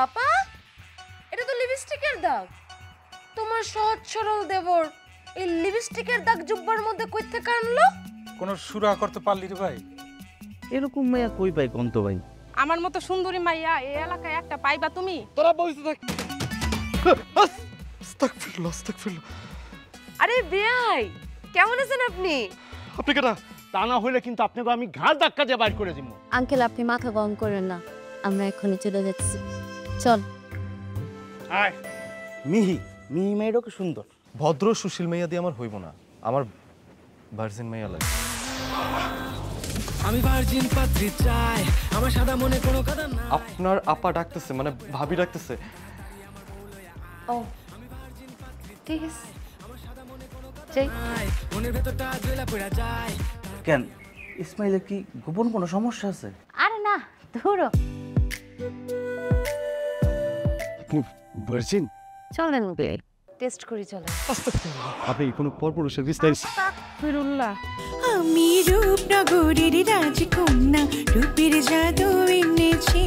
আপা, এটা তো লিপস্টিকের দাগ। তোমার সহজ সরল দেবর এই লিপস্টিকের দাগ জুব্বার মধ্যে কই থেকে আনলো? কোন সুরা করতে পারলি রে ভাই? এরকম মাইয়া কই পাই কন্ত ভাই? আমার মতো সুন্দরী মাইয়া এই এলাকায় একটা পাইবা তুমি? তোরা বলতে থাক। আস্তাগফিরুল্লাহ, আস্তাগফিরুল্লাহ। আরে বেয়াই, কেমন আছেন আপনি? আপনি কেডা? তা না হইলে কিন্তু আপনাকে আমি ঘাড় ধাক্কা দিয়ে বাইর করে দিব। আঙ্কেল আপনি মাথা গরম করেন না, আমরা এখনই চলে যাচ্ছি। চল। আয় মিহি, মিহি মেয়েরও কি সুন্দর। ভদ্র সুশীল মাইয়া দিয়ে আমার হইব না, আমার ভার্জিন মাইয়া লাগে। আমি ভার্জিন পাত্রী চাই, আমার সাদা মনে কোনো কাদা না। আপনার আপা ডাকতেছে, মানে ভাবি ডাকতেছে। ও ঠিক আছে, যাই। মনের ভেতরটা জ্বলা পড়া যায়। কেন ইসমাইলের কি গোপন কোনো সমস্যা আছে? আরে না, ধরো। আপনি ভার্জিন? চলেন বেয়াই, টেস্ট করি চলে। আপনি কোনো পরপুরুষের বিস্তারিত? ফিরুল্লাহ। আমি রূপনগরীর রাজকন্যা, রূপের জাদু এনেছি।